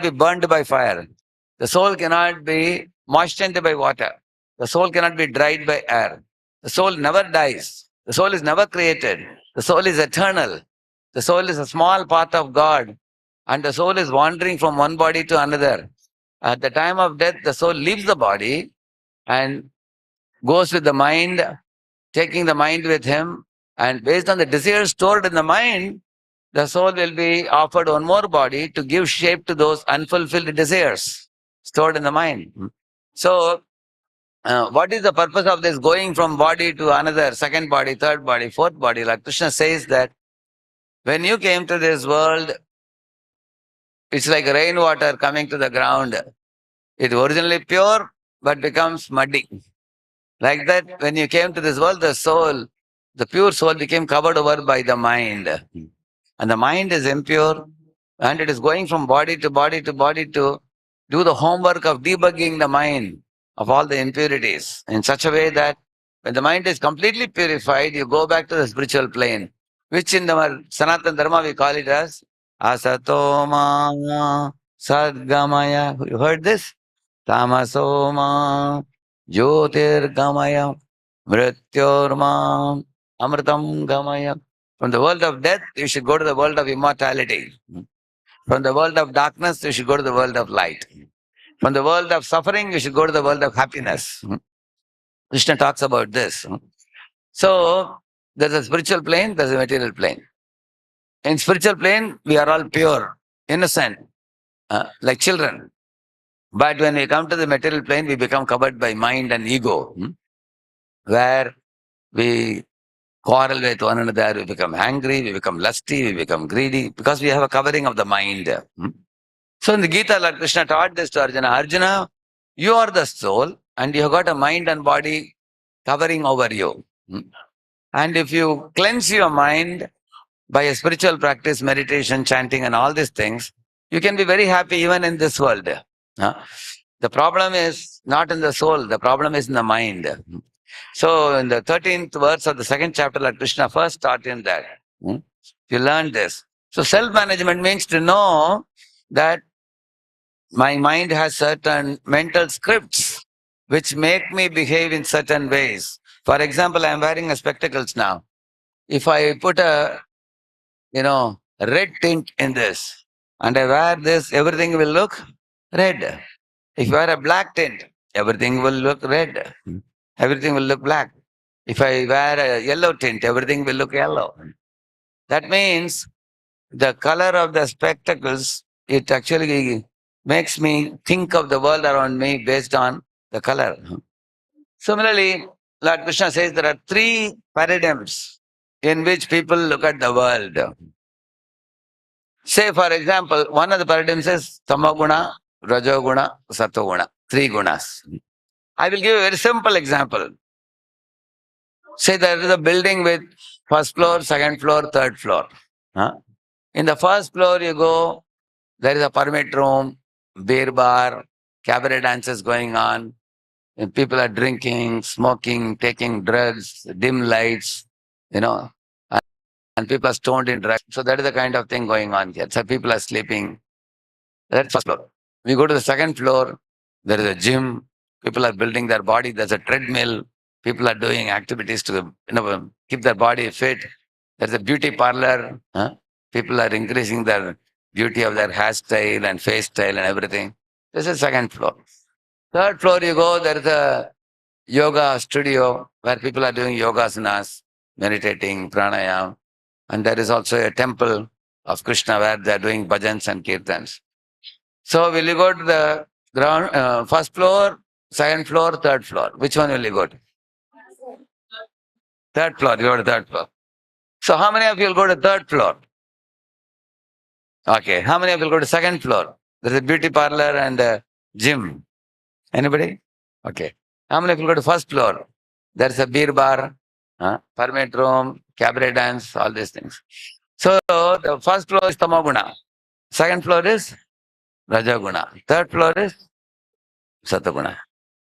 be burned by fire. The soul cannot be moistened by water. The soul cannot be dried by air. The soul never dies. The soul is never created. The soul is eternal. The soul is a small part of God. And the soul is wandering from one body to another. At the time of death, the soul leaves the body and goes with the mind, taking the mind with him. And based on the desires stored in the mind, the soul will be offered one more body to give shape to those unfulfilled desires stored in the mind. So, what is the purpose of this going from body to another, second body, third body, fourth body? Like Krishna says that when you came to this world, it's like rainwater coming to the ground. It's originally pure, but becomes muddy. Like that, when you came to this world, the soul, the pure soul became covered over by the mind. And the mind is impure, and it is going from body to body to body to do the homework of debugging the mind of all the impurities in such a way that when the mind is completely purified, you go back to the spiritual plane, which in the Sanatana Dharma we call it as Asatoma Sadgamaya. You heard this? Tamasoma Jyotirgamaya Mrityorma Amritam Gamaya. From the world of death, you should go to the world of immortality. From the world of darkness, you should go to the world of light. From the world of suffering, you should go to the world of happiness. Krishna talks about this. So, there's a spiritual plane, there's a material plane. In spiritual plane, we are all pure, innocent, like children. But when we come to the material plane, we become covered by mind and ego, where we quarrel with one another, we become angry, we become lusty, we become greedy, because we have a covering of the mind. So in the Gita, Lord Krishna taught this to Arjuna. Arjuna, you are the soul, and you have got a mind and body covering over you. And if you cleanse your mind by a spiritual practice, meditation, chanting, and all these things, you can be very happy even in this world. The problem is not in the soul, the problem is in the mind. So in the 13th verse of the second chapter, Lord Krishna first taught in that. You learn this. So self-management means to know that my mind has certain mental scripts which make me behave in certain ways. For example, I am wearing a spectacles now. If I put a, red tint in this and I wear this, everything will look red. If you wear a black tint, everything will look red. Everything will look black. If I wear a yellow tint, everything will look yellow. That means the color of the spectacles, it actually makes me think of the world around me based on the color. Similarly, Lord Krishna says there are three paradigms in which people look at the world. Say, for example, one of the paradigms is Tamaguna, Rajoguna, Satoguna, three gunas. I will give a very simple example. Say there is a building with first floor, second floor, third floor. In the first floor you go, there is a permit room, beer bar, cabaret dances going on, and people are drinking, smoking, taking drugs, dim lights, and people are stoned in drugs. So that is the kind of thing going on here. So people are sleeping. That's first floor. We go to the second floor, there is a gym, people are building their body, there's a treadmill, people are doing activities to keep their body fit. There's a beauty parlor. People are increasing their beauty of their hairstyle and face style and everything. This is second floor. Third floor you go, there is a yoga studio where people are doing yogasanas, meditating, pranayam. And there is also a temple of Krishna where they are doing bhajans and kirtans. So will you go to the ground, first floor, second floor, third floor? Which one will you go to? Third floor, you go to third floor. So how many of you will go to third floor? Okay. How many of you will go to second floor? There's a beauty parlor and a gym. Anybody? Okay. How many of you will go to first floor? There's a beer bar, permit room, cabaret dance, all these things. So the first floor is Tamaguna. Second floor is Rajaguna. Third floor is Sataguna.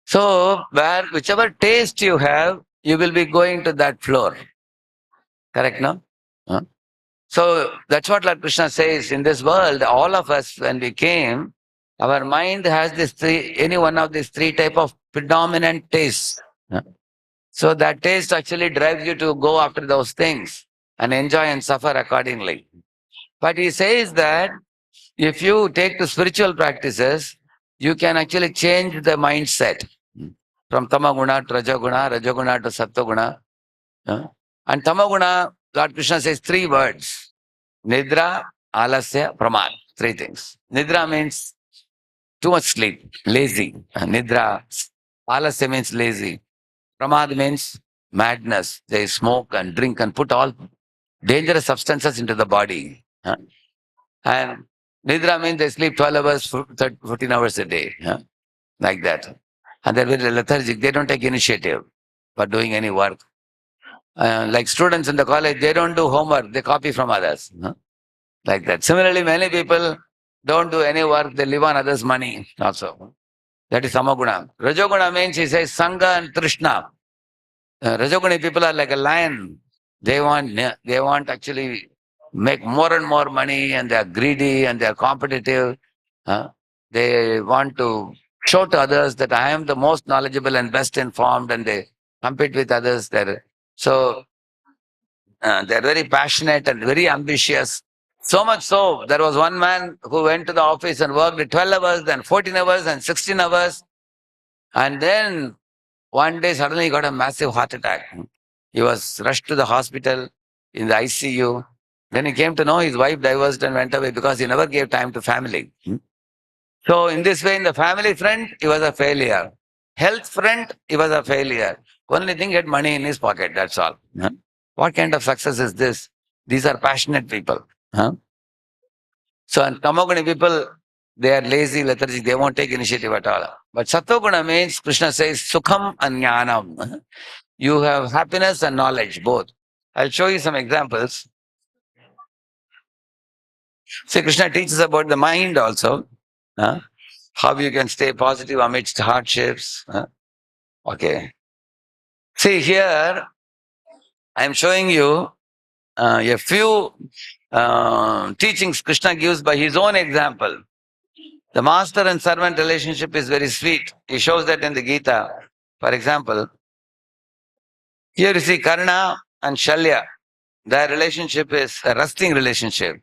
So whichever taste you have, you will be going to that floor. Correct, no? So that's what Lord Krishna says. In this world, all of us, when we came, our mind has this any one of these three type of predominant tastes. Yeah. So that taste actually drives you to go after those things and enjoy and suffer accordingly. But he says that if you take to spiritual practices, you can actually change the mindset from tamaguna to rajaguna to sattoguna. Yeah. And tamaguna, Lord Krishna says three words: Nidra, Alasya, Pramad. Three things. Nidra means too much sleep, lazy. Nidra. Alasya means lazy. Pramad means madness. They smoke and drink and put all dangerous substances into the body. And Nidra means they sleep 12 hours, 14 hours a day. Like that. And they're very lethargic. They don't take initiative for doing any work. Like students in the college, they don't do homework. They copy from others. Like that. Similarly, many people don't do any work, they live on others' money also. That is samaguna. Rajoguna means he says sangha and trishna. Rajoguni people are like a lion. They want actually make more and more money, and they are greedy and they are competitive. They want to show to others that I am the most knowledgeable and best informed, and they compete with others there. So they're very passionate and very ambitious. So much so, there was one man who went to the office and worked 12 hours, then 14 hours, and 16 hours. And then one day, suddenly he got a massive heart attack. He was rushed to the hospital in the ICU. Then he came to know his wife divorced and went away because he never gave time to family. So, in this way, in the family front, he was a failure. Health front, he was a failure. Only thing, he had money in his pocket, that's all. What kind of success is this? These are passionate people. So, and Tamoguni people, they are lazy, lethargic, they won't take initiative at all. But Sattoguna means, Krishna says, Sukham and Jnanam. You have happiness and knowledge, both. I'll show you some examples. See, Krishna teaches about the mind also. How you can stay positive amidst hardships. Okay. See, here, I'm showing you a few teachings Krishna gives by his own example. The master and servant relationship is very sweet. He shows that in the Gita. For example, here you see Karna and Shalya. Their relationship is a rusting relationship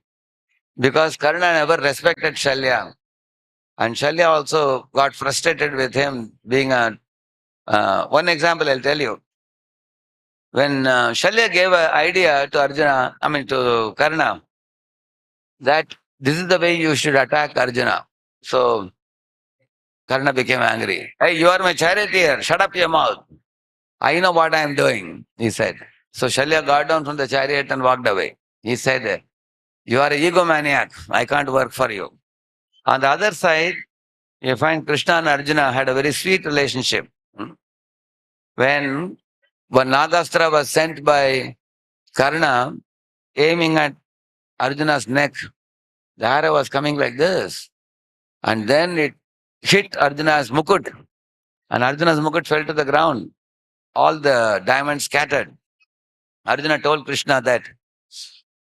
because Karna never respected Shalya. And Shalya also got frustrated with him being a. One example I'll tell you. When Shalya gave an idea to Arjuna, to Karna, that this is the way you should attack Arjuna. So Karna became angry. Hey, you are my charioteer. Shut up your mouth. I know what I am doing, he said. So Shalya got down from the chariot and walked away. He said, you are an egomaniac. I can't work for you. On the other side, you find Krishna and Arjuna had a very sweet relationship. When one Nagastra was sent by Karna, aiming at Arjuna's neck, the arrow was coming like this. And then it hit Arjuna's mukut. And Arjuna's mukut fell to the ground. All the diamonds scattered. Arjuna told Krishna that,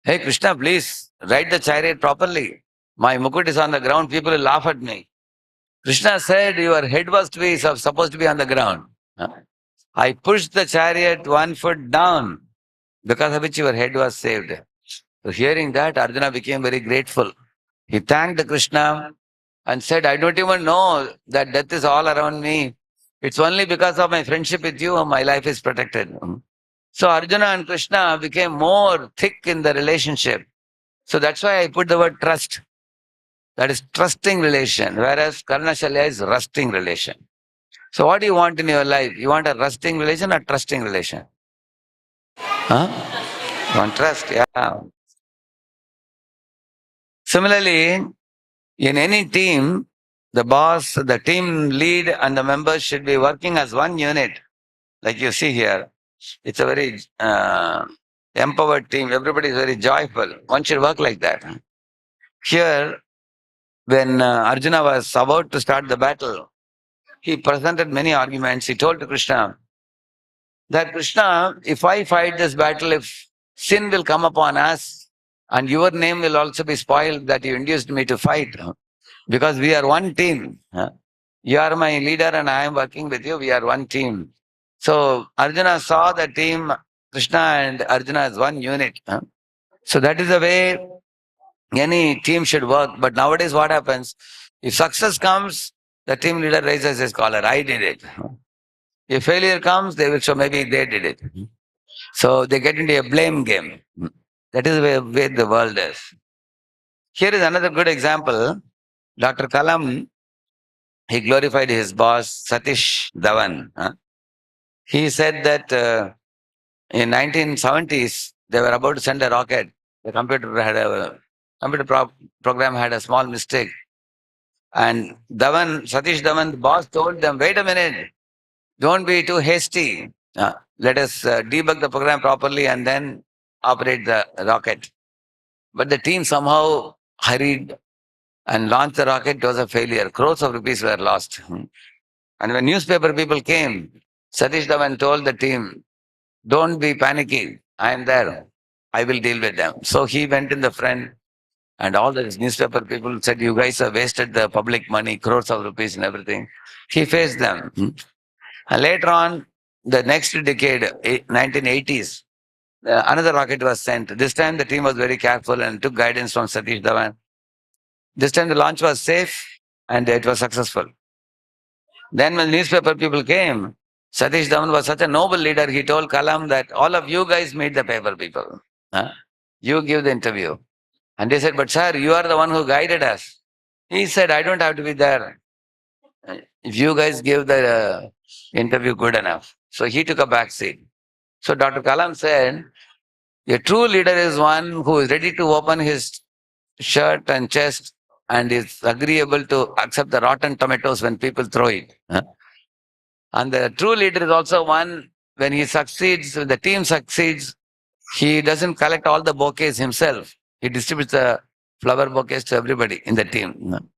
hey Krishna, please ride the chariot properly. My mukut is on the ground, people will laugh at me. Krishna said, your head was supposed to be on the ground. I pushed the chariot 1 foot down, because of which your head was saved. So hearing that, Arjuna became very grateful. He thanked Krishna and said, I don't even know that death is all around me. It's only because of my friendship with you my life is protected. So Arjuna and Krishna became more thick in the relationship. So that's why I put the word trust. That is trusting relation, whereas Karna Shalya is rusting relation. So what do you want in your life? You want a rusting relation or trusting relation? You want trust, yeah. Similarly, in any team, the boss, the team lead, and the members should be working as one unit. Like you see here, it's a very empowered team. Everybody is very joyful. One should work like that. Here, when Arjuna was about to start the battle, he presented many arguments. He told to Krishna that, Krishna, if I fight this battle, if sin will come upon us, And your name will also be spoiled that you induced me to fight. Because we are one team. You are my leader and I am working with you. We are one team. So Arjuna saw the team, Krishna and Arjuna as one unit. So that is the way any team should work. But nowadays what happens? If success comes, the team leader raises his collar. I did it. If failure comes, they will show maybe they did it. So they get into a blame game. That is where the world is. Here is another good example. Dr. Kalam, he glorified his boss, Satish Dhawan. He said that in 1970s, they were about to send a rocket. The program had a small mistake. And Satish Dhawan, the boss told them, wait a minute, don't be too hasty. Let us debug the program properly and then operate the rocket. But the team somehow hurried and launched the rocket. It was a failure. Crores of rupees were lost. And when newspaper people came, Satish Dhawan told the team, don't be panicky. I am there. I will deal with them. So he went in the front and all the newspaper people said, you guys have wasted the public money, crores of rupees and everything. He faced them. And later on, the next decade, 1980s, another rocket was sent. This time the team was very careful and took guidance from Satish Dhawan. This time the launch was safe and it was successful. Then when newspaper people came, Satish Dhawan was such a noble leader, he told Kalam that all of you guys meet the paper people. You give the interview. And they said, but sir, you are the one who guided us. He said, I don't have to be there. If you guys give the interview good enough. So he took a back seat. So Dr. Kalam said, a true leader is one who is ready to open his shirt and chest and is agreeable to accept the rotten tomatoes when people throw it. And the true leader is also one, when he succeeds, when the team succeeds, he doesn't collect all the bouquets himself. He distributes the flower bouquets to everybody in the team.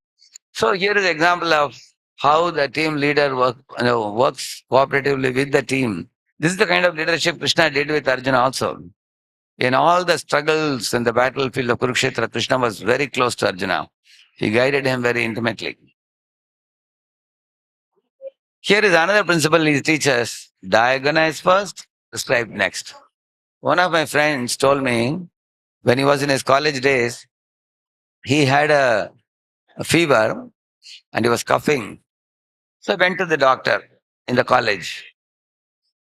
So here is an example of how the team leader works cooperatively with the team. This is the kind of leadership Krishna did with Arjuna also. In all the struggles in the battlefield of Kurukshetra, Krishna was very close to Arjuna. He guided him very intimately. Here is another principle he teaches. Diagnose first, prescribe next. One of my friends told me when he was in his college days, he had a fever and he was coughing. So I went to the doctor in the college.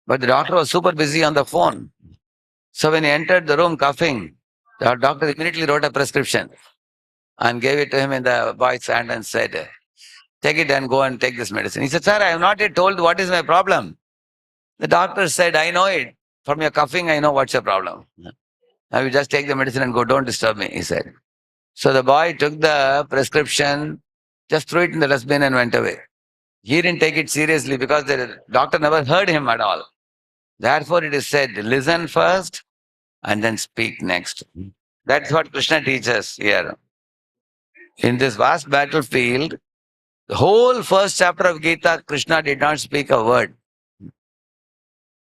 But the doctor was super busy on the phone. So when he entered the room coughing, the doctor immediately wrote a prescription and gave it to him in the boy's hand and said, take it and go and take this medicine. He said, sir, I have not yet told what is my problem. The doctor said, I know it. From your coughing, I know what's your problem. Now you just take the medicine and go, don't disturb me, he said. So the boy took the prescription, just threw it in the dustbin and went away. He didn't take it seriously because the doctor never heard him at all. Therefore, it is said, listen first and then speak next. That's what Krishna teaches here. In this vast battlefield, the whole first chapter of Gita, Krishna did not speak a word.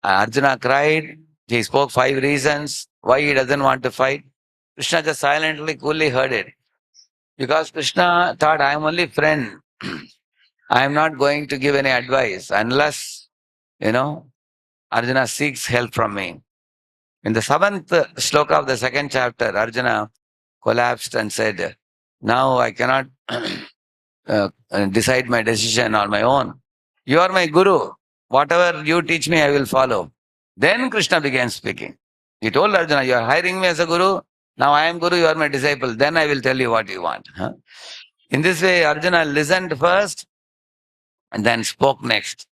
Arjuna cried. He spoke 5 reasons why he doesn't want to fight. Krishna just silently, coolly heard it. Because Krishna thought, I am only friend. I am not going to give any advice unless, Arjuna seeks help from me. In the 7th shloka of the 2nd chapter, Arjuna collapsed and said, now I cannot decide my decision on my own. You are my guru. Whatever you teach me, I will follow. Then Krishna began speaking. He told Arjuna, you are hiring me as a guru. Now I am guru, you are my disciple. Then I will tell you what you want. In this way, Arjuna listened first and then spoke next.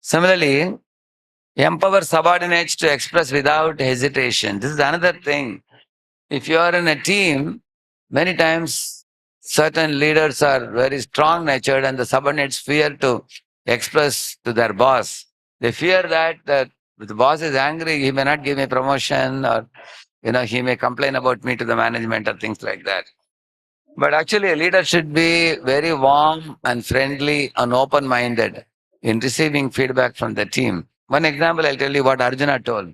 Similarly, empower subordinates to express without hesitation. This is another thing. If you are in a team, many times certain leaders are very strong natured and the subordinates fear to express to their boss. They fear that if the boss is angry, he may not give me promotion or he may complain about me to the management or things like that. But actually a leader should be very warm and friendly and open-minded in receiving feedback from the team. One example, I'll tell you what Arjuna told.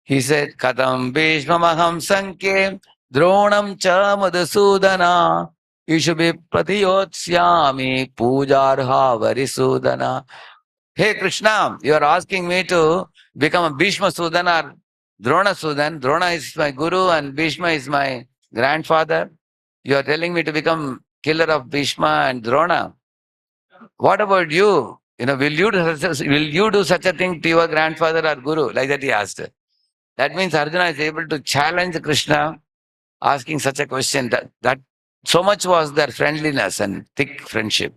He said, Katam Bhishmamaham Sankhe Dronam cha Madhusudana Ishubi Pratiyotsyami Pujarha Varisudana. Hey Krishna, you are asking me to become a Bhishma Sudana or Drona Sudan. Drona is my guru and Bhishma is my grandfather. You are telling me to become killer of Bhishma and Drona. What about you? Will you do such a thing to your grandfather or guru? Like that he asked. That means Arjuna is able to challenge Krishna asking such a question. That so much was their friendliness and thick friendship.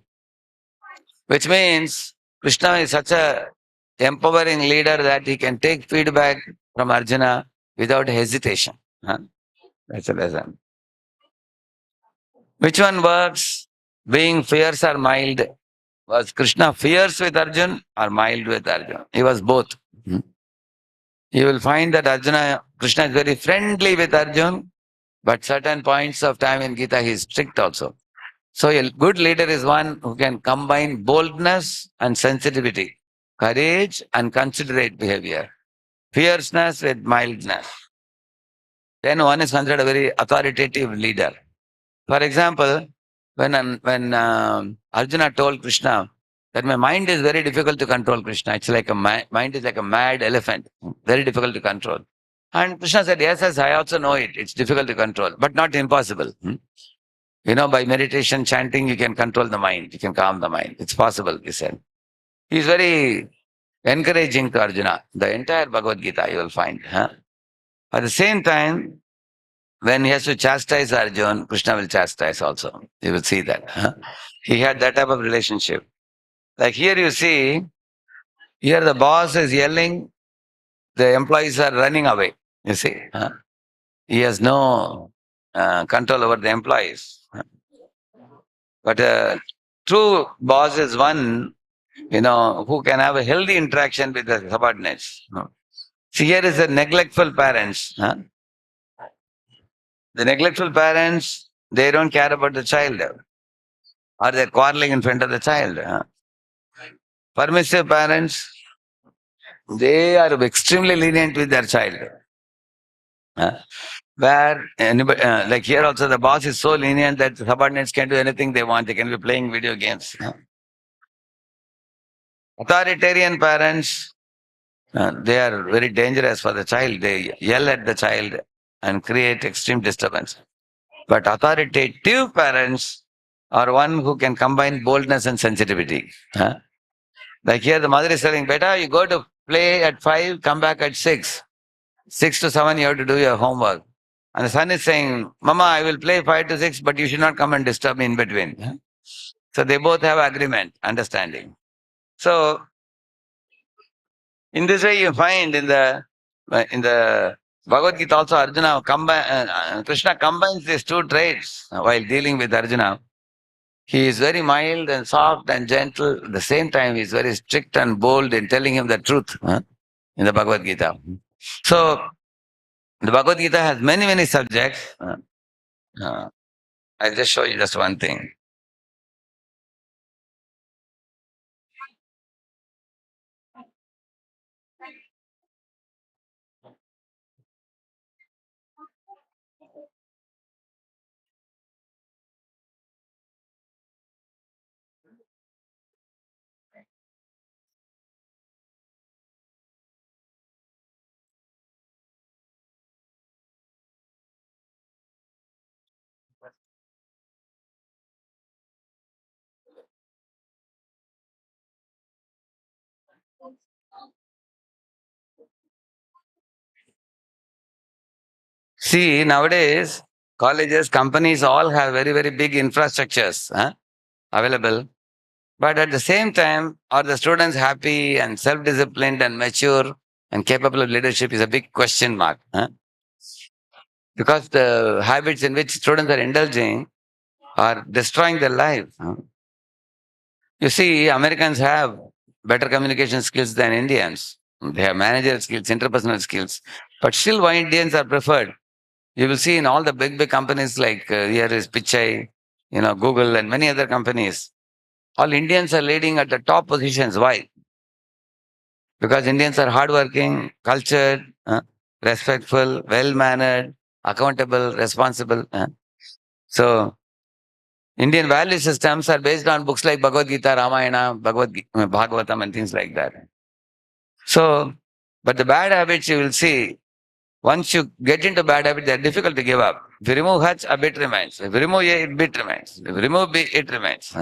Which means Krishna is such a empowering leader that he can take feedback from Arjuna without hesitation. Huh? That's a lesson. Which one works? Being fierce or mild? Was Krishna fierce with Arjun or mild with Arjun? He was both. Hmm. You will find that Krishna is very friendly with Arjun, but certain points of time in Gita he is strict also. So a good leader is one who can combine boldness and sensitivity, courage and considerate behavior, fierceness with mildness. Then one is considered a very authoritative leader. For example, when Arjuna told Krishna that my mind is very difficult to control, Krishna, it's like mind is like a mad elephant, very difficult to control. And Krishna said, yes, I also know it. It's difficult to control, but not impossible. By meditation, chanting, you can control the mind. You can calm the mind. It's possible, he said. He's very encouraging to Arjuna. The entire Bhagavad Gita you will find. Huh? At the same time, when he has to chastise Arjuna, Krishna will chastise also. You will see that. Huh? He had that type of relationship. Like here you see, here the boss is yelling, the employees are running away. You see. Huh? He has no control over the employees. But a true boss is one, who can have a healthy interaction with the subordinates. See, here is the neglectful parents. Huh? The neglectful parents, they don't care about the child, or they're quarreling in front of the child. Huh? Permissive parents, they are extremely lenient with their child. Huh? Like here also, the boss is so lenient that the subordinates can do anything they want. They can be playing video games. Huh? Authoritarian parents, they are very dangerous for the child. They yell at the child and create extreme disturbance. But authoritative parents are one who can combine boldness and sensitivity. Huh? Like here, the mother is telling, "Beta, you go to play at 5, come back at 6. 6 to 7, you have to do your homework." And the son is saying, "Mama, I will play 5 to 6, but you should not come and disturb me in between." Huh? So they both have agreement, understanding. So in this way, you find in the Bhagavad Gita also Krishna combines these two traits while dealing with Arjuna. He is very mild and soft and gentle. At the same time, he is very strict and bold in telling him the truth in the Bhagavad Gita. So the Bhagavad Gita has many subjects. I'll just show you just one thing. See, nowadays, colleges, companies all have very big infrastructures available. But at the same time, are the students happy and self-disciplined and mature and capable of leadership is a big question mark. Because the habits in which students are indulging are destroying their life. You see, Americans have better communication skills than Indians. They have managerial skills, interpersonal skills. But still, why Indians are preferred? You will see in all the big companies like here is Pichai, Google and many other companies. All Indians are leading at the top positions. Why? Because Indians are hardworking, cultured, respectful, well-mannered, accountable, responsible. So, Indian value systems are based on books like Bhagavad Gita, Ramayana, Bhagavatam, and things like that. So, but the bad habits you will see, once you get into bad habits, they're difficult to give up. If you remove Hach, a bit remains. If you remove A, a bit remains. If you remove B, it remains.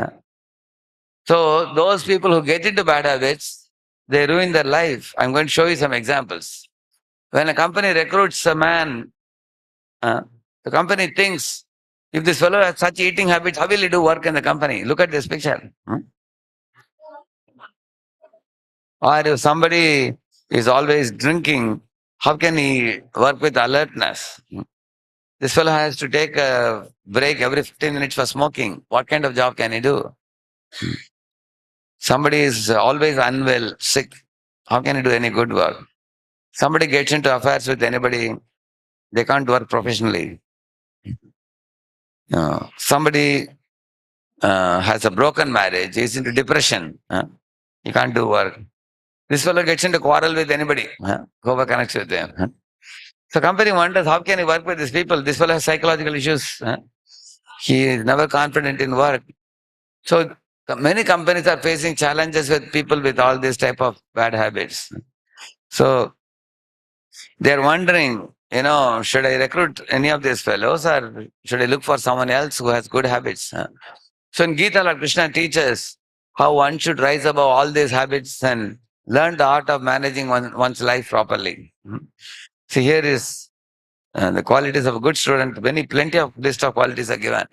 So, those people who get into bad habits, they ruin their life. I'm going to show you some examples. When a company recruits a man, the company thinks, if this fellow has such eating habits, how will he do work in the company? Look at this picture. Or if somebody is always drinking, how can he work with alertness? This fellow has to take a break every 15 minutes for smoking. What kind of job can he do? Somebody is always unwell, sick. How can he do any good work? Somebody gets into affairs with anybody, they can't work professionally. Somebody has a broken marriage, he's into depression. He can't do work. This fellow gets into quarrel with anybody, whoever connects with them. So company wonders, how can he work with these people? This fellow has psychological issues. He is never confident in work. So many companies are facing challenges with people with all this type of bad habits. So they're wondering, should I recruit any of these fellows or should I look for someone else who has good habits? So in Gita, Lord Krishna teaches how one should rise above all these habits and learn the art of managing one's life properly. See, here is the qualities of a good student. Plenty of list of qualities are given.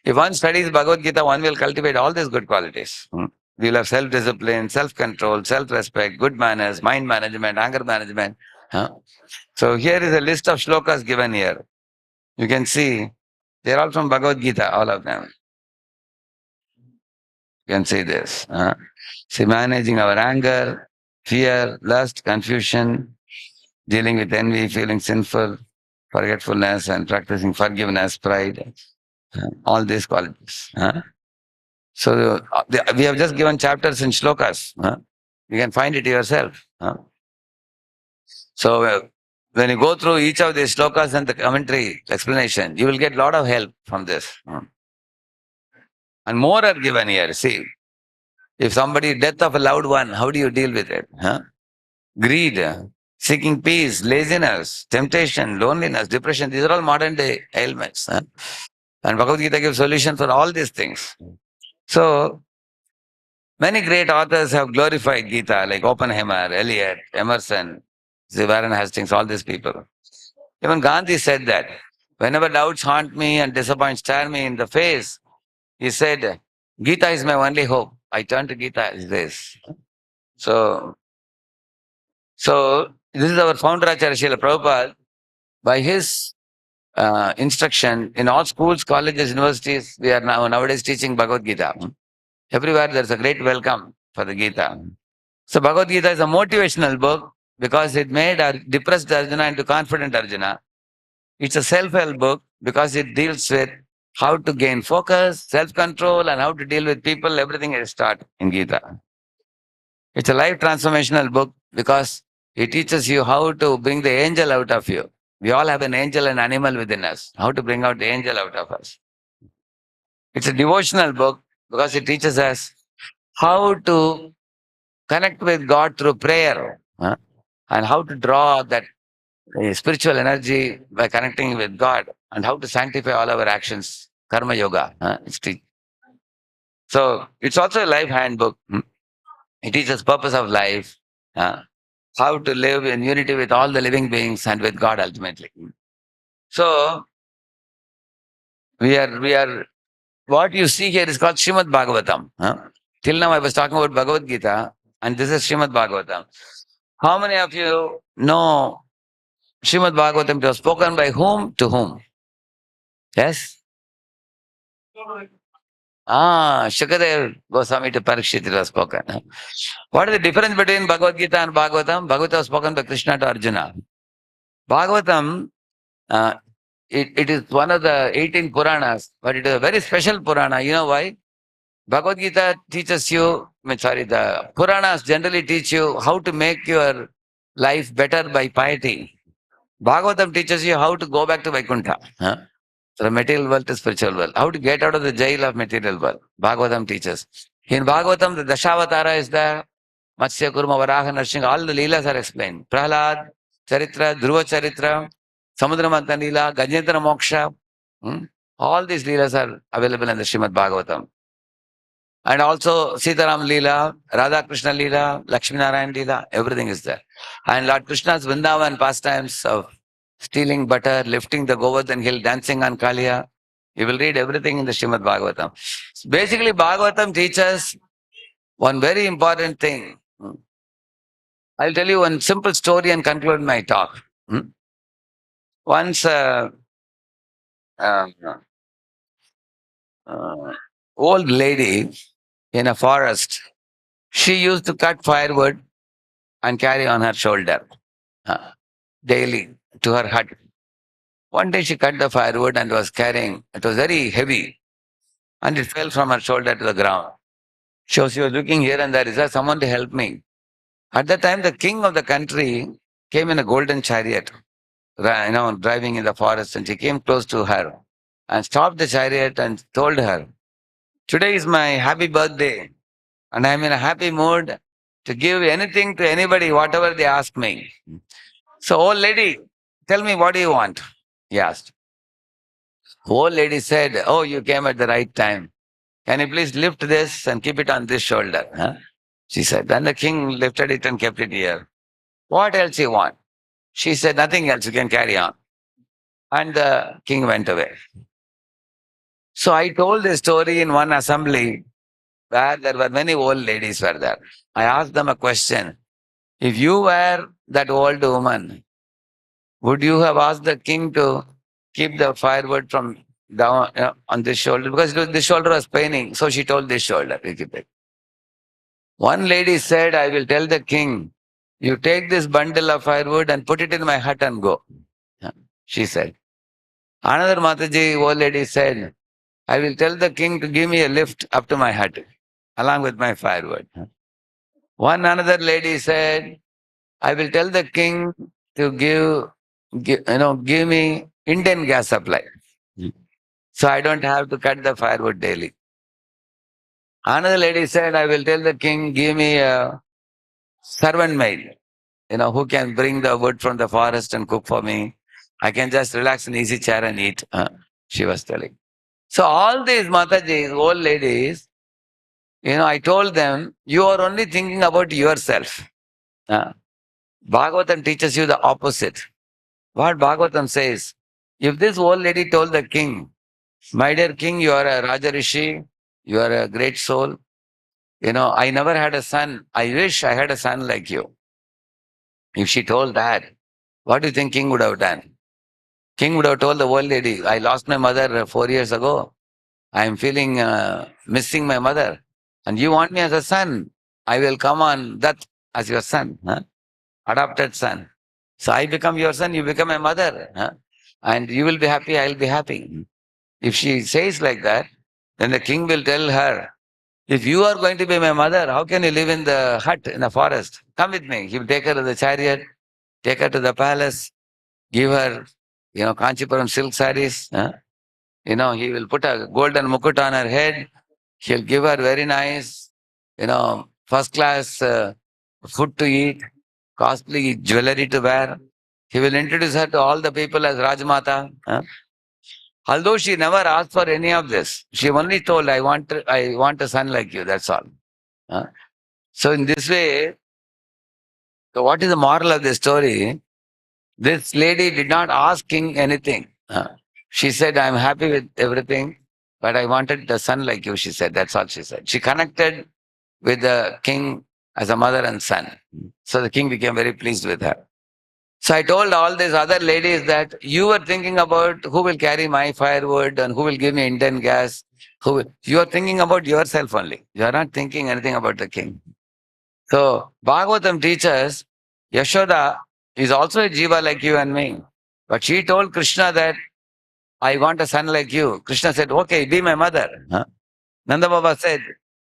If one studies Bhagavad Gita, one will cultivate all these good qualities. We will have self-discipline, self-control, self-respect, good manners, mind management, anger management. So here is a list of shlokas given here. You can see they are all from Bhagavad Gita, all of them. You can see this. See, managing our anger, fear, lust, confusion, dealing with envy, feeling sinful, forgetfulness, and practicing forgiveness, pride, all these qualities. So we have just given chapters in shlokas. You can find it yourself. So when you go through each of these shlokas and the commentary explanation, you will get a lot of help from this. And more are given here. See, if somebody death of a loved one, how do you deal with it? Greed, seeking peace, laziness, temptation, loneliness, depression, these are all modern day ailments. And Bhagavad Gita gives solution for all these things. So, many great authors have glorified Gita, like Oppenheimer, Eliot, Emerson, Warren Hastings, all these people. Even Gandhi said that, whenever doubts haunt me and disappointments stare me in the face, he said, Gita is my only hope. I turn to Gita as this. So this is our founder, Acharya Srila Prabhupada. By his instruction, in all schools, colleges, universities, we are nowadays teaching Bhagavad Gita. Everywhere there's a great welcome for the Gita. So Bhagavad Gita is a motivational book because it made a depressed Arjuna into confident Arjuna. It's a self-help book because it deals with how to gain focus, self-control, and how to deal with people. Everything is taught in Gita. It's a life transformational book because it teaches you how to bring the angel out of you. We all have an angel and animal within us. How to bring out the angel out of us. It's a devotional book because it teaches us how to connect with God through prayer and how to draw that spiritual energy by connecting with God and how to sanctify all our actions. Karma yoga. So it's also a life handbook. It teaches purpose of life, how to live in unity with all the living beings and with God ultimately. So we are what you see here is called Srimad Bhagavatam. Till now I was talking about Bhagavad Gita and this is Srimad Bhagavatam. How many of you know Srimad Bhagavatam was spoken by whom to whom? Yes? Shukadev Goswami to Parikshit it was spoken. What is the difference between Bhagavad Gita and Bhagavatam? Bhagavatam was spoken by Krishna to Arjuna. Bhagavatam, it is one of the 18 Puranas, but it is a very special Purana. You know why? Bhagavad Gita teaches you, the Puranas generally teach you how to make your life better by piety. Bhagavatam teaches you how to go back to Vaikuntha. Huh? From material world to spiritual world. How to get out of the jail of material world. Bhagavatam teaches. In Bhagavatam, the Dashavatara is there. Matsya, Kurma, Varaha, Narsingha, all the Leelas are explained. Prahlad, Charitra, Dhruva Charitra, Samudra Manthan Leela, Gajendra Moksha. Hmm? All these Leelas are available in the Srimad Bhagavatam. And also Sitaram Leela, Radha Krishna Leela, Lakshmi Narayan Leela, everything is there. And Lord Krishna's Vrindavan pastimes of stealing butter, lifting the Govardhan hill, dancing on Kaliya. You will read everything in the Srimad Bhagavatam. Basically, Bhagavatam teaches one very important thing. I'll tell you one simple story and conclude my talk. Once uh, uh, old lady in a forest, she used to cut firewood and carry on her shoulder daily to her hut. One day she cut the firewood and was carrying, it was very heavy and it fell from her shoulder to the ground. She was looking here and there, is there someone to help me? At that time, the king of the country came in a golden chariot, driving in the forest, and she came close to her and stopped the chariot and told her, today is my happy birthday and I'm in a happy mood to give anything to anybody, whatever they ask me. So, old lady, tell me, what do you want? He asked. Old lady said, oh, you came at the right time. Can you please lift this and keep it on this shoulder? Huh? She said. Then the king lifted it and kept it here. What else you want? She said, nothing else, you can carry on. And the king went away. So I told this story in one assembly where there were many old ladies were there. I asked them a question. If you were that old woman, would you have asked the king to keep the firewood from down on this shoulder? Because this shoulder was paining. So she told this shoulder, you keep it. One lady said, I will tell the king, you take this bundle of firewood and put it in my hut and go. She said. Another Mataji, old lady said, I will tell the king to give me a lift up to my hut along with my firewood. One another lady said, I will tell the king to give me Indian gas supply. So I don't have to cut the firewood daily. Another lady said, I will tell the king, give me a servant maid, who can bring the wood from the forest and cook for me. I can just relax in easy chair and eat. She was telling. So all these Matajis, old ladies, I told them, you are only thinking about yourself. Bhagavatam teaches you the opposite. What Bhagavatam says, if this old lady told the king, my dear king, you are a Raja Rishi, you are a great soul. I never had a son. I wish I had a son like you. If she told that, what do you think king would have done? King would have told the old lady, I lost my mother 4 years ago. I am feeling missing my mother. And you want me as a son. I will come on that as your son, adopted son. So I become your son, you become my mother. And you will be happy, I will be happy. If she says like that, then the king will tell her, if you are going to be my mother, how can you live in the hut in the forest? Come with me. He will take her to the chariot, take her to the palace, give her, Kanchipuram silk sarees. He will put a golden mukut on her head. He'll give her very nice, first class food to eat, costly jewelry to wear. He will introduce her to all the people as Rajmata. Although she never asked for any of this, she only told, I want a son like you, that's all. So in this way, so what is the moral of the story? This lady did not ask king anything. She said, I'm happy with everything, but I wanted a son like you, she said. That's all she said. She connected with the king as a mother and son. So the king became very pleased with her. So I told all these other ladies that you were thinking about who will carry my firewood and who will give me Indian gas. You are thinking about yourself only. You are not thinking anything about the king. So Bhagavatam teaches Yashoda is also a jiva like you and me. But she told Krishna that I want a son like you. Krishna said, okay, be my mother. Nanda Baba said,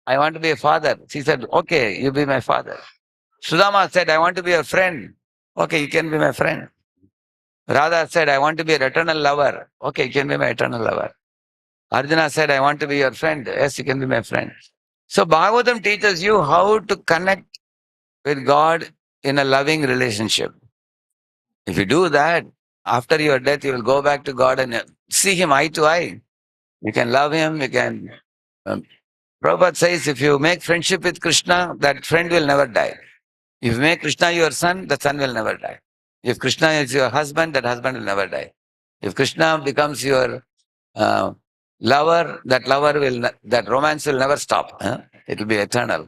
I want to be a father. She said, okay, you be my father. Sudama said, I want to be a friend. Okay, you can be my friend. Radha said, I want to be an eternal lover. Okay, you can be my eternal lover. Arjuna said, I want to be your friend. Yes, you can be my friend. So Bhagavatam teaches you how to connect with God in a loving relationship. If you do that, after your death, you will go back to God and see Him eye to eye. You can love Him, you can. Um, Prabhupada says, if you make friendship with Krishna, that friend will never die. If you make Krishna your son, the son will never die. If Krishna is your husband, that husband will never die. If Krishna becomes your lover, that romance will never stop. It will be eternal.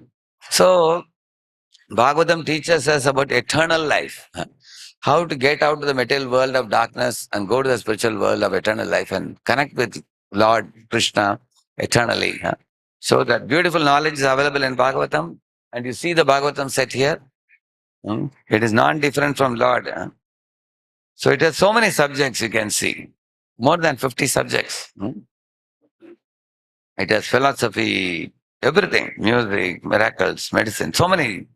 So, Bhagavatam teaches us about eternal life. How to get out of the material world of darkness and go to the spiritual world of eternal life and connect with Lord Krishna eternally. So that beautiful knowledge is available in Bhagavatam, and you see the Bhagavatam set here. It is non-different from Lord. So it has so many subjects you can see. More than 50 subjects. It has philosophy, everything, music, miracles, medicine, so many,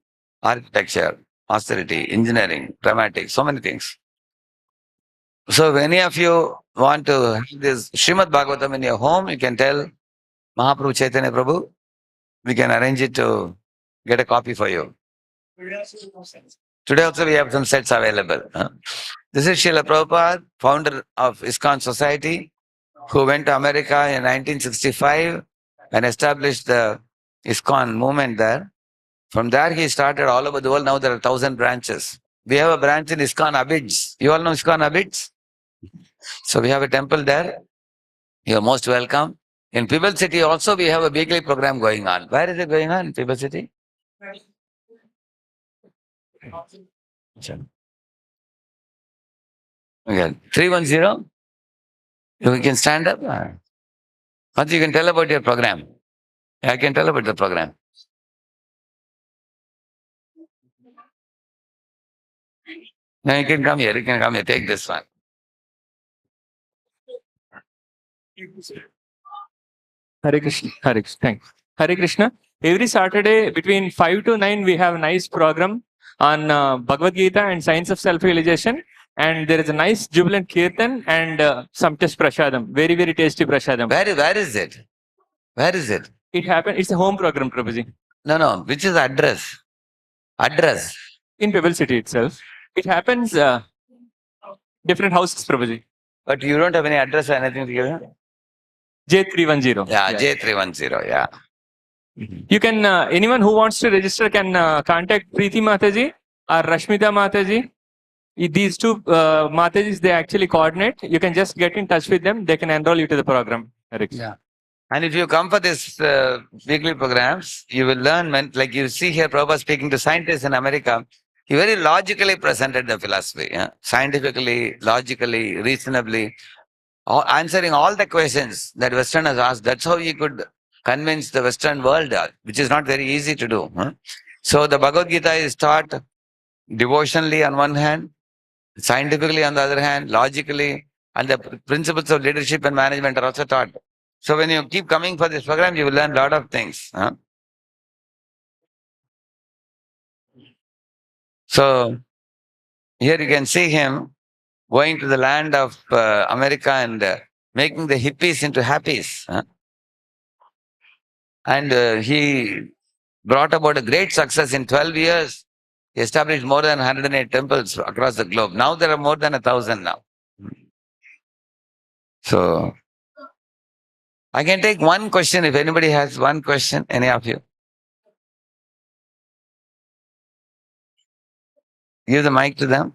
architecture, austerity, engineering, dramatics, so many things. So if any of you want to have this Srimad Bhagavatam in your home, you can tell Mahaprabhu Chaitanya Prabhu, we can arrange it to get a copy for you. Today also we have some sets available. This is Srila Prabhupada, founder of ISKCON Society, who went to America in 1965 and established the ISKCON movement there. From there he started all over the world. Now there are 1,000 branches. We have a branch in ISKCON Abids. You all know ISKCON Abids? So we have a temple there. You are most welcome. In PBEL City also we have a weekly program going on. Where is it going on in PBEL City? Okay. 310? You can stand up. What you can tell about your program? I can tell about the program. No, you can come here. You can come here. Take this one. Hare Krishna. Hare Krishna. Thanks. Hare Krishna. Every Saturday between 5 to 9, we have a nice program on Bhagavad Gita and science of self-realization. And there is a nice jubilant kirtan and some test prasadam. Very, very tasty prasadam. Where is it? Where is it? It happened. It's a home program, Prabhuji. No. Which is address? Address. In PBEL City itself. It happens different houses, Prabhuji. But you don't have any address or anything to give? J310. Yeah, J310. Yeah. You can, anyone who wants to register can contact Preeti Mataji or Rashmita Mataji. These two Matajis, they actually coordinate. You can just get in touch with them. They can enroll you to the program. Yeah. And if you come for this weekly programs, you will learn, like you see here, Prabhupada speaking to scientists in America, he very logically presented the philosophy, scientifically, logically, reasonably, answering all the questions that Westerners asked. That's how he could convince the Western world, which is not very easy to do. So the Bhagavad Gita is taught devotionally on one hand, scientifically on the other hand, logically, and the principles of leadership and management are also taught. So when you keep coming for this program, you will learn a lot of things. So here you can see him going to the land of America and making the hippies into happies. And he brought about a great success in 12 years. He established more than 108 temples across the globe. Now there are more than 1,000 now. So I can take one question if anybody has one question, any of you. Give the mic to them.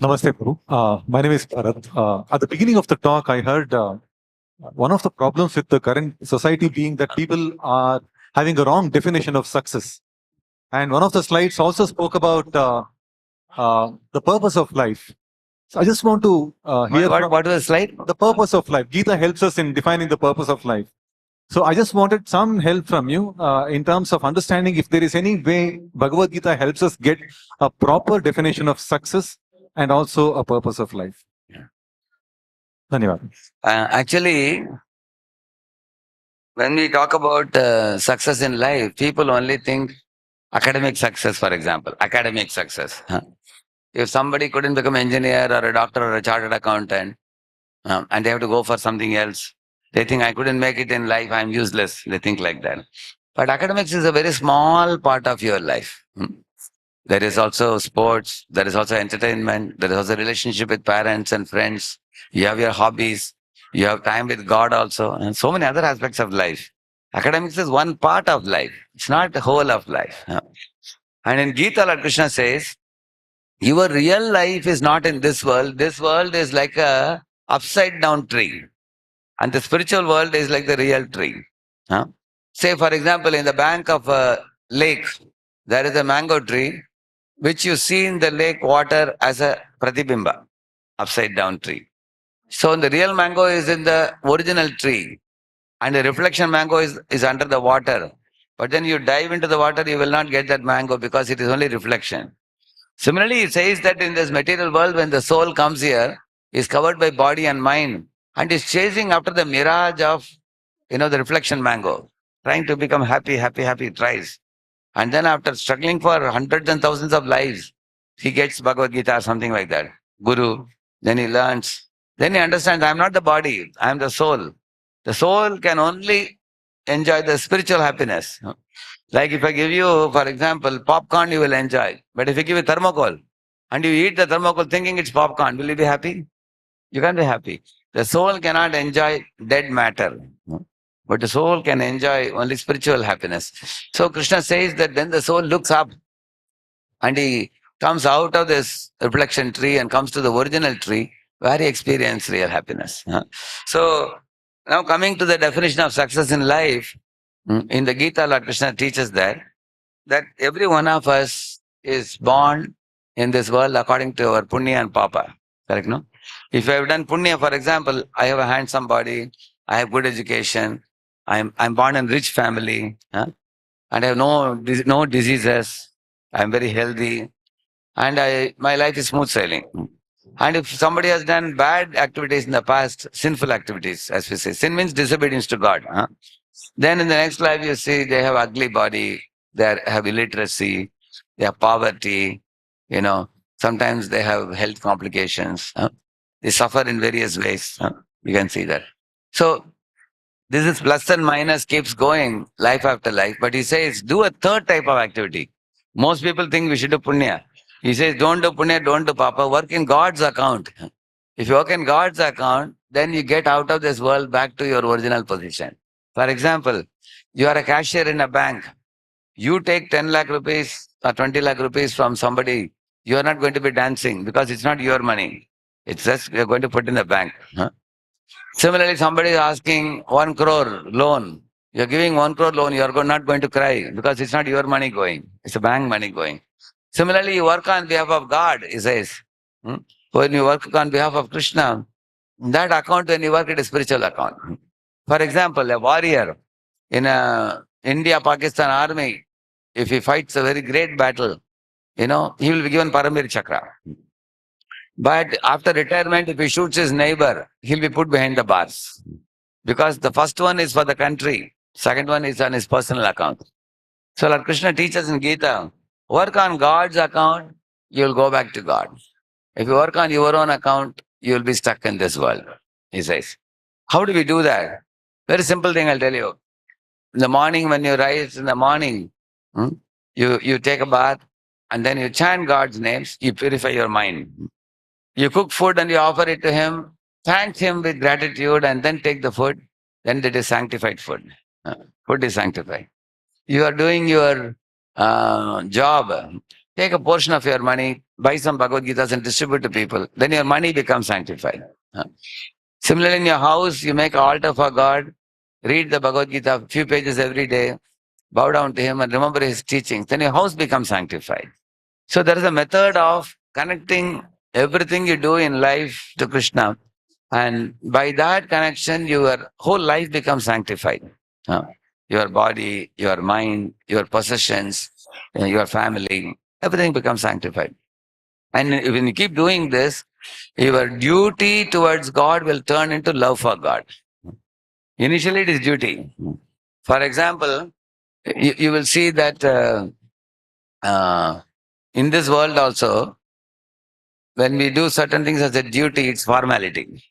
Namaste, Prabhu. My name is Rath. At the beginning of the talk, I heard one of the problems with the current society being that people are having a wrong definition of success. And one of the slides also spoke about the purpose of life. So I just want to hear What was the slide? the purpose of life. Gita helps us in defining the purpose of life. So I just wanted some help from you in terms of understanding if there is any way Bhagavad Gita helps us get a proper definition of success and also a purpose of life. Dhanyavad. Actually, when we talk about success in life, people only think Academic success, for example, academic success. If somebody couldn't become an engineer or a doctor or a chartered accountant, and they have to go for something else, they think I couldn't make it in life, I'm useless. They think like that. But academics is a very small part of your life. There is also sports, there is also entertainment, there is also relationship with parents and friends. You have your hobbies, you have time with God also, and so many other aspects of life. Academics is one part of life. It's not the whole of life. And in Gita, Lord Krishna says, your real life is not in this world. This world is like a upside down tree. And the spiritual world is like the real tree. Huh? Say, for example, in the bank of a lake, there is a mango tree, which you see in the lake water as a pratibimba, upside down tree. So the real mango is in the original tree, and the reflection mango is under the water. But then you dive into the water, you will not get that mango because it is only reflection. Similarly, it says that in this material world, when the soul comes here, is covered by body and mind, and is chasing after the mirage of, the reflection mango, trying to become happy, happy, happy, tries. And then after struggling for hundreds and thousands of lives, he gets Bhagavad Gita or something like that. Guru. Then he learns. Then he understands, I am not the body, I am the soul. The soul can only enjoy the spiritual happiness. Like if I give you, for example, popcorn, you will enjoy. But if I give you thermocol, and you eat the thermocol thinking it's popcorn, will you be happy? You can't be happy. The soul cannot enjoy dead matter. But the soul can enjoy only spiritual happiness. So Krishna says that then the soul looks up and he comes out of this reflection tree and comes to the original tree where he experiences real happiness. So now coming to the definition of success in life, in the Gita, Lord Krishna teaches that every one of us is born in this world according to our punya and papa. Correct, no? If I have done punya, for example, I have a handsome body, I have good education, I'm born in rich family, and I have no diseases, I'm very healthy, and my life is smooth sailing. And if somebody has done bad activities in the past, sinful activities, as we say, sin means disobedience to God. Then in the next life, you see they have ugly body, have illiteracy, they have poverty, sometimes they have health complications. They suffer in various ways. You can see that. So this is plus and minus keeps going life after life. But he says, do a third type of activity. Most people think we should do punya. He says, don't do punya, don't do papa, work in God's account. If you work in God's account, then you get out of this world back to your original position. For example, you are a cashier in a bank. You take 10 lakh rupees or 20 lakh rupees from somebody, you are not going to be dancing because it's not your money. It's just you're going to put in the bank. Similarly, somebody is asking 1 crore loan. You're giving 1 crore loan, you're not going to cry because it's not your money going. It's a bank money going. Similarly, you work on behalf of God, he says. When you work on behalf of Krishna, that account, when you work, it is spiritual account. For example, a warrior in a India-Pakistan army, if he fights a very great battle, he will be given Paramir Chakra. But after retirement, if he shoots his neighbor, he'll be put behind the bars. Because the first one is for the country, second one is on his personal account. So Lord Krishna teaches in Gita, work on God's account, you'll go back to God. If you work on your own account, you'll be stuck in this world, he says. How do we do that? Very simple thing I'll tell you. In the morning, when you rise in the morning, you take a bath and then you chant God's names, you purify your mind. You cook food and you offer it to him, thank him with gratitude and then take the food, then it is sanctified food. Food is sanctified. You are doing your job, take a portion of your money, buy some Bhagavad Gitas and distribute to people, then your money becomes sanctified. Similarly, in your house, you make an altar for God, read the Bhagavad Gita, a few pages every day, bow down to him and remember his teachings, then your house becomes sanctified. So there is a method of connecting everything you do in life to Krishna. And by that connection, your whole life becomes sanctified. Your body, your mind, your possessions, your family, everything becomes sanctified. And when you keep doing this, your duty towards God will turn into love for God. Initially, it is duty. For example, you will see that in this world also, when we do certain things as a duty, it's formality.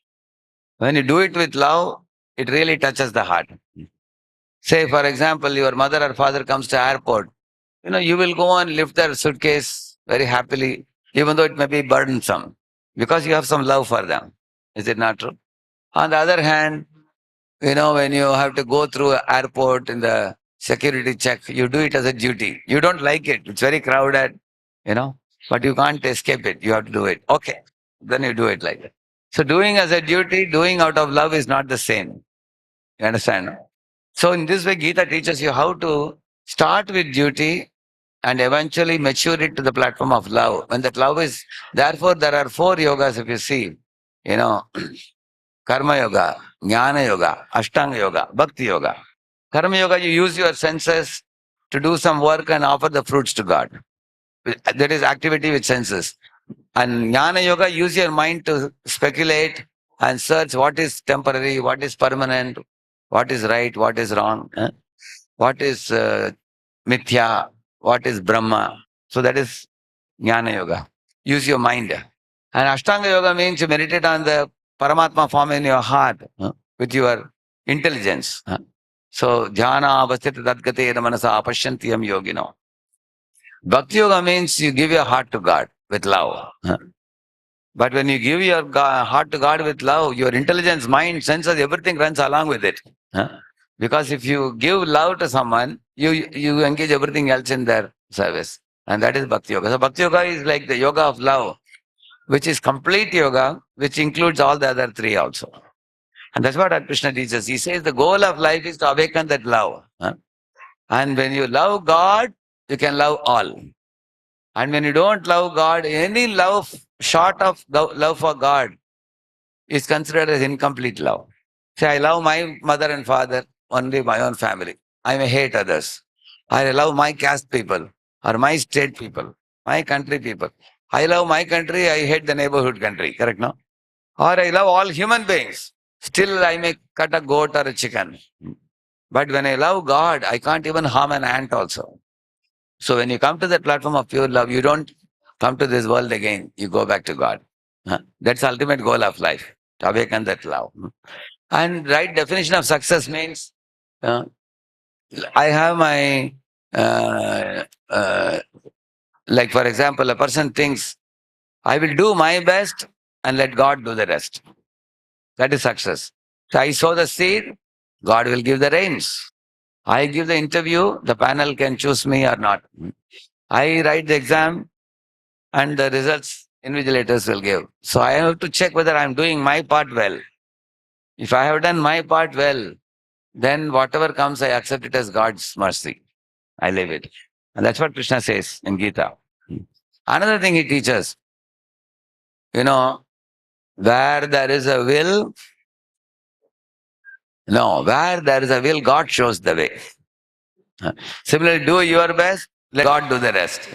When you do it with love, it really touches the heart. Say, for example, your mother or father comes to airport. You will go and lift their suitcase very happily, even though it may be burdensome, because you have some love for them. Is it not true? On the other hand, when you have to go through an airport in the security check, you do it as a duty. You don't like it. It's very crowded, but you can't escape it. You have to do it. Okay. Then you do it like that. So doing as a duty, doing out of love is not the same. You understand? No? So in this way, Gita teaches you how to start with duty and eventually mature it to the platform of love. When that love is, therefore, there are 4 yogas if you see, you know, Karma Yoga, Jnana Yoga, Ashtanga Yoga, Bhakti Yoga. Karma Yoga, you use your senses to do some work and offer the fruits to God. That is activity with senses. And Jnana Yoga, use your mind to speculate and search what is temporary, what is permanent, what is right, what is wrong, what is Mithya, what is Brahma. So that is Jnana Yoga. Use your mind. And Ashtanga Yoga means you meditate on the Paramatma form in your heart with your intelligence. So, Dhyana avasthita tadgate manasa apashyantiyam yogino. Bhakti Yoga means you give your heart to God with love. But when you give your heart to God with love, your intelligence, mind, senses, everything runs along with it. Because if you give love to someone, you engage everything else in their service. And that is Bhakti Yoga. So Bhakti Yoga is like the yoga of love, which is complete yoga, which includes all the other 3 also. And that's what Krishna teaches. He says the goal of life is to awaken that love. And when you love God, you can love all. And when you don't love God, any love short of love for God is considered as incomplete love. Say, I love my mother and father, only my own family. I may hate others. I love my caste people or my state people, my country people. I love my country, I hate the neighborhood country, correct, no? Or I love all human beings. Still, I may cut a goat or a chicken. But when I love God, I can't even harm an ant also. So when you come to that platform of pure love, you don't come to this world again. You go back to God. That's the ultimate goal of life, to awaken that love. And right definition of success means uh, I have my, like for example, a person thinks, I will do my best and let God do the rest. That is success. So I sow the seed, God will give the rains. I give the interview, the panel can choose me or not. I write the exam and the results invigilators will give. So I have to check whether I'm doing my part well. If I have done my part well, then whatever comes, I accept it as God's mercy. I live it. And that's what Krishna says in Gita. Another thing he teaches, where there is a will, where there is a will, God shows the way. Similarly, do your best, let God do the rest.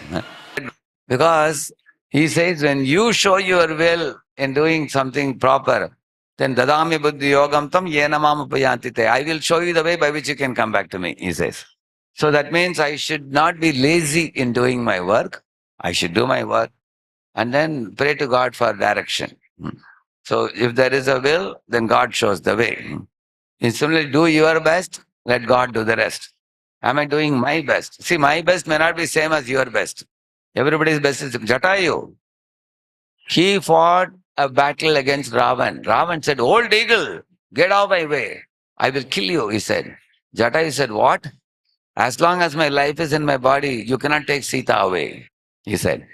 Because he says, when you show your will in doing something proper, then dadami buddhi yogam tam yena mama payantite. I will show you the way by which you can come back to me, he says. So that means I should not be lazy in doing my work. I should do my work and then pray to God for direction. So if there is a will, then God shows the way. You similarly do your best, let God do the rest. Am I doing my best? See, my best may not be same as your best. Everybody's best is Jatayu. He fought a battle against Ravan. Ravan said, Old eagle, get out of my way. I will kill you, he said. Jatayu said, what? As long as my life is in my body, you cannot take Sita away, he said.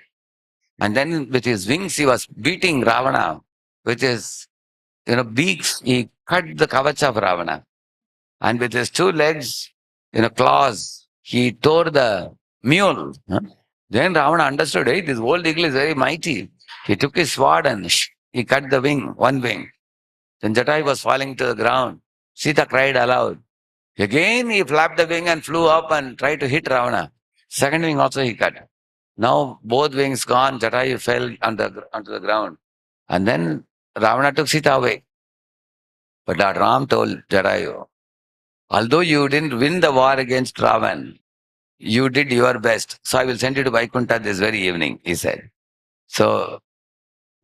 And then with his wings, he was beating Ravana. With his beaks, he cut the kavach of Ravana. And with his 2 legs, claws, he tore the mule. Then Ravana understood, hey, this old eagle is very mighty. He took his sword and he cut the wing, one wing. Then Jatayu was falling to the ground. Sita cried aloud. Again, he flapped the wing and flew up and tried to hit Ravana. Second wing also he cut. Now both wings gone, Jatayu fell onto the ground. And then Ravana took Sita away. But Lord Ram told Jatayu, although you didn't win the war against Ravan, you did your best, so I will send you to Vaikuntha this very evening, he said. So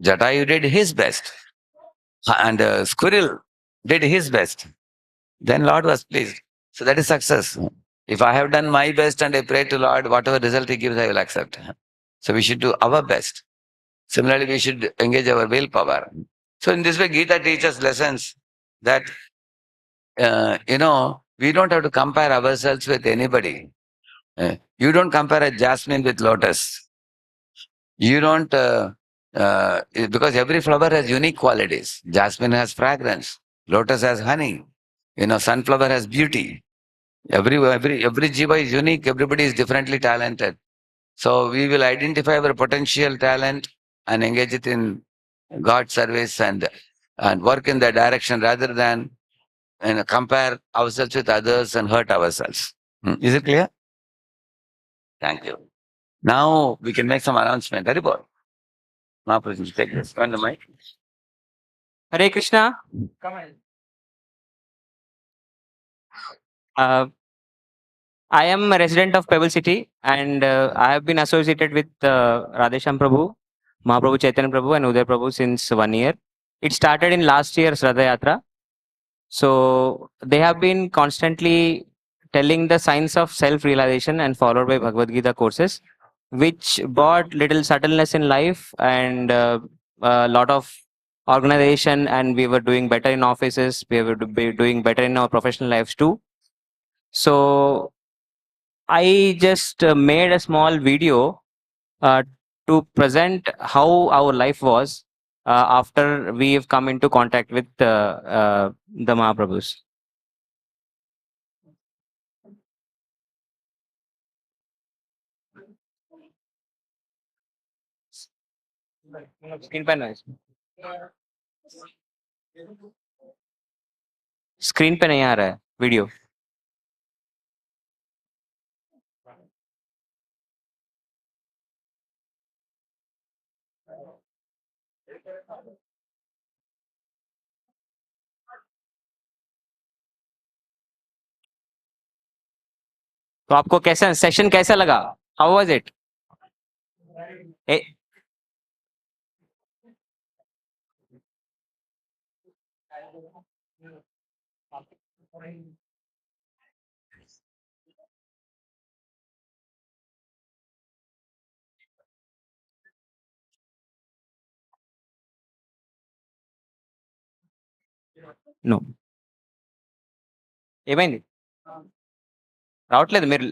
Jatayu did his best, and Squirrel did his best. Then Lord was pleased. So that is success. If I have done my best and I pray to Lord, whatever result He gives, I will accept. So we should do our best. Similarly, we should engage our willpower. So in this way, Gita teaches lessons that, we don't have to compare ourselves with anybody. You don't compare a jasmine with lotus. You don't, because every flower has unique qualities. Jasmine has fragrance. Lotus has honey. Sunflower has beauty. Every jiva is unique. Everybody is differently talented. So we will identify our potential talent and engage it in God's service and work in that direction rather than compare ourselves with others and hurt ourselves. Is it clear? Thank you. Now we can make some announcement. Haribol. Mahaprabhu, take this. On the mic. Hare Krishna. Come on. I am a resident of Pebble City, and I have been associated with Radhesham Prabhu, Mahaprabhu Chaitanya Prabhu, and Uday Prabhu since 1 year. It started in last year's Rath Yatra. So they have been constantly telling the science of self-realization and followed by Bhagavad Gita courses, which brought little subtleness in life and a lot of organization, and we were doing better in offices. We were doing better in our professional lives too. So I just made a small video uh, to present how our life was after we have come into contact with the Mahaprabhus. Screen पे नहीं screen पे नहीं आ रहा है video तो आपको कैसा session कैसा लगा हाउ वाज इट నో ఏమైంది రావట్లేదు మీరు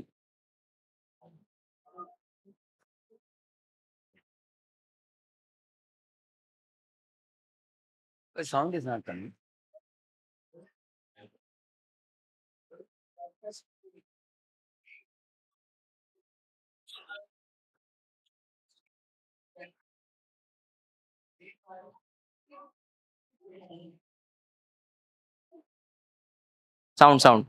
The sound is not coming. Sound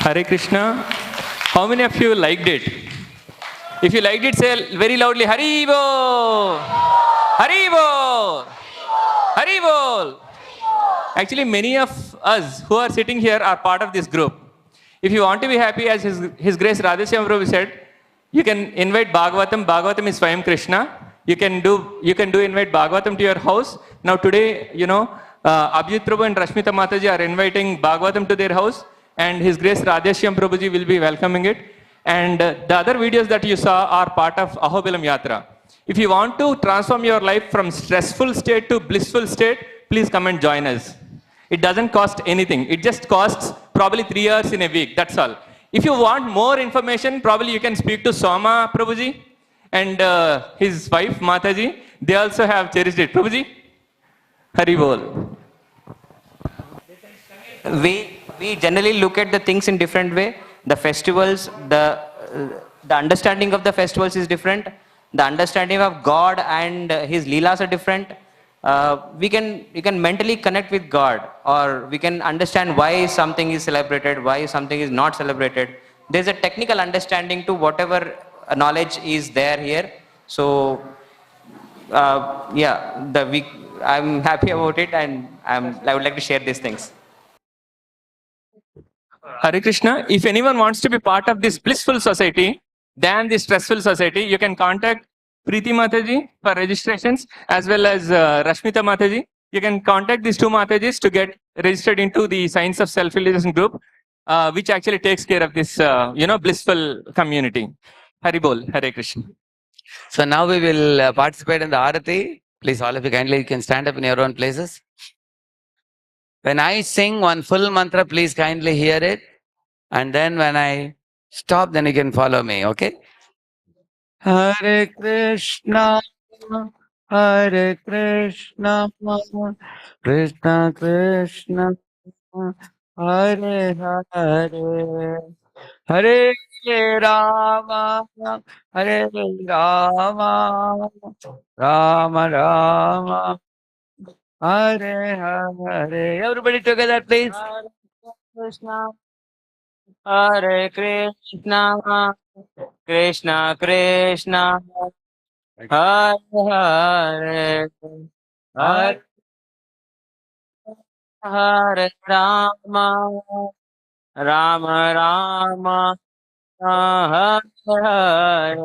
Hare Krishna. How many of you liked it? If you liked it, say very loudly, Hari Bol! Hari Bol! Hari Bol! Actually, many of us who are sitting here are part of this group. If you want to be happy, as His Grace Radheshyam Prabhu said, you can invite Bhagavatam. Bhagavatam is Swayam Krishna. You can do invite Bhagavatam to your house. Now today, Abhijit Prabhu and Rashmita Mataji are inviting Bhagavatam to their house, and His Grace Radheshyam Prabhuji will be welcoming it. And the other videos that you saw are part of Ahobilam Yatra. If you want to transform your life from stressful state to blissful state, please come and join us. It doesn't cost anything. It just costs probably 3 hours in a week. That's all. If you want more information, probably you can speak to Soma Prabhuji and his wife Mataji. They also have cherished it. Prabhuji, Hari Bol. We generally look at the things in different way. The festivals, the understanding of the festivals is different. The understanding of God and His Leelas are different. We can mentally connect with God, or we can understand why something is celebrated, why something is not celebrated. There's a technical understanding to whatever knowledge is there here. So I'm happy about it, and I would like to share these things. Hare Krishna. If anyone wants to be part of this blissful society than this stressful society, you can contact Preeti Mataji for registrations, as well as Rashmita Mataji. You can contact these two Matajis to get registered into the Science of Self-Realization group. which actually takes care of this, blissful community. Hari Bol, Hare Krishna. So now we will participate in the Arati. Please, all of you kindly, you can stand up in your own places. When I sing one full mantra, please kindly hear it. And then when I stop, then you can follow me, okay? Hare Krishna, Hare Krishna, Krishna Krishna, Hare Hare, Hare Rama, Hare Rama, Rama Rama, Hare Hare. Everybody together, please. Hare Krishna, Hare Krishna, Krishna Krishna, Hare Hare, Hare Hare Rama, Rama Rama, Hare Hare.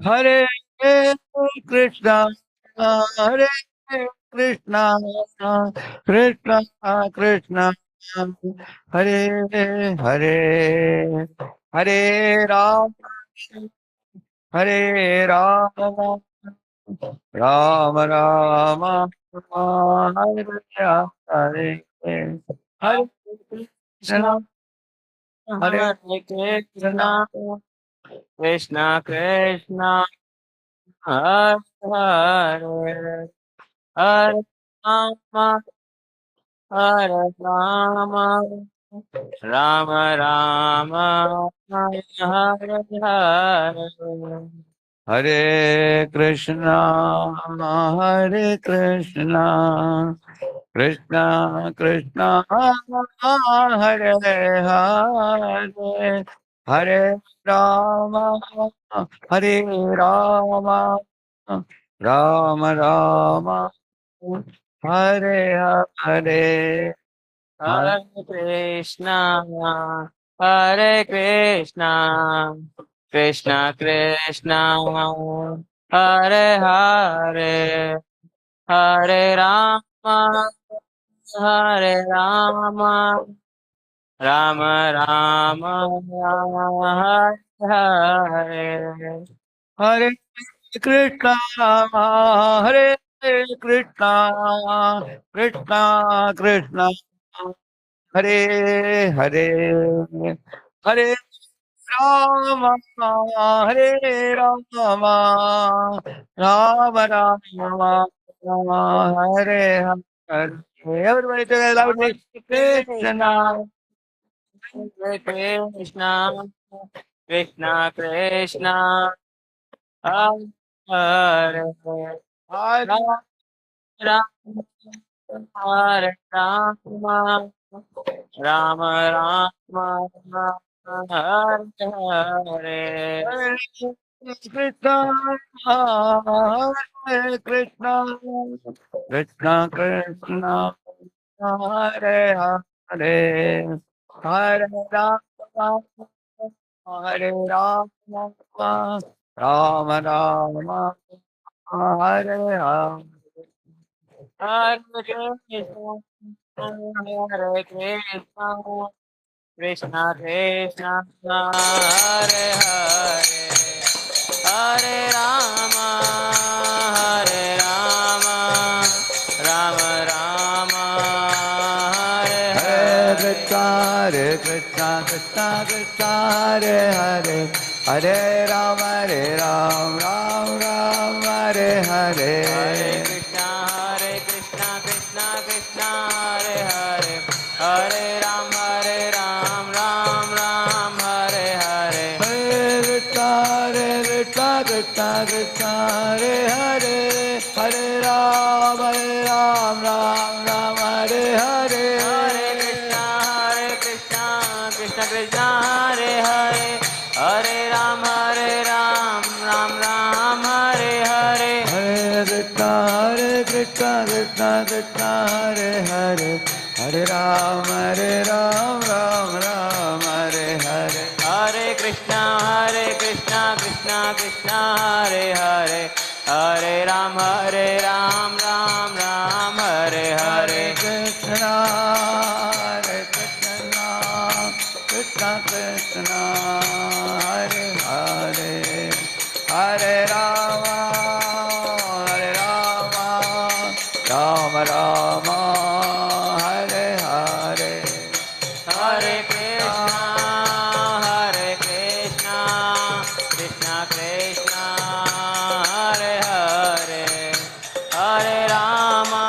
Hare Krishna, Hare Krishna, Krishna Krishna, Hare Hare, Hare Ram, Hare Ram, Ram Ram, Hare Hare, Hare Krishna, Hare Krishna, Krishna Krishna, Hare Hare, Hare Rama, Hare Rama, Rama Rama, Hare Hare. Hare Krishna, Hare Krishna, Krishna Krishna, Hare Hare, Hare Rama, Hare Rama, Rama Rama, Hare Hare. Hare Krishna, Hare Krishna, Krishna Krishna, Hare Hare, Hare Rama, Hare Rama, Rama Rama, Hare Hare. Hare Krishna, Hare Krishna, Krishna Krishna, Hare Hare, Hare Rama, Hare Rama, Rama Rama, Hare Hare. Everybody together loudly. Krishna, Hare Krishna, Krishna Krishna, Hare Hare, Hare Rama Hare Rama, Rama Rama, Hare Hare. Krishna, Hare Krishna, Krishna Krishna, Hare Hare, Hare Rama, Hare Rama, Rama Rama, Hare Hare. Hare Krishna, Hare Krishna, Krishna Krishna, Hare Hare, Hare Rama, Hare Rama, Rama Rama, Hare Hare. Hare Krishna, Krishna Krishna, Hare Hare, Hare Rama, Ram Ram, Hare Hare. Hare Krishna, Krishna Krishna, Hare Hare, Hare Ram, Ram Ram, Hare Hare. Hare Krishna, Krishna Krishna, Hare Hare, Hare Ram, Ram Ram, Hare Hare. Hare Krishna, Krishna Krishna, Hare Hare, Hare Ram, Ram Ram, Hare Hare. Hare Krishna, Krishna Krishna, Hare Hare, Hare Ram, Ram Ram, Hare Hare. Hare Krishna, Krishna Krishna, Hare Hare, Hare Ram, Ram Ram, Hare Hare. Krishna, Hare Rama, Rama Rama, Hare Hare, Hare Krishna, Krishna Krishna, Hare Hare, Hare Rama,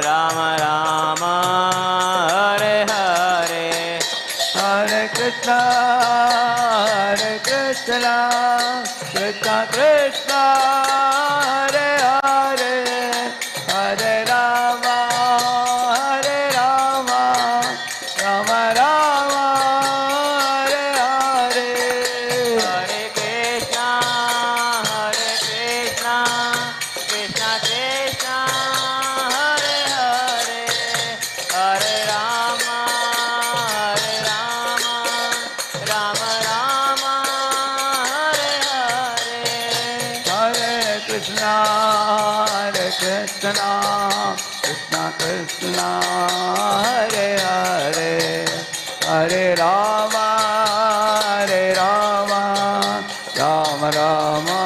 Rama Rama, Hare Hare. Hare Krishna, Krishna Krishna, Hare Hare, Hare Rama, Rama Rama, Hare Hare. Hare Krishna, Krishna Krishna, Hare Hare, Hare Rama, Rama Rama, Hare Hare. Hare Krishna, Krishna Krishna, Hare Hare, Hare Rama, Rama Rama,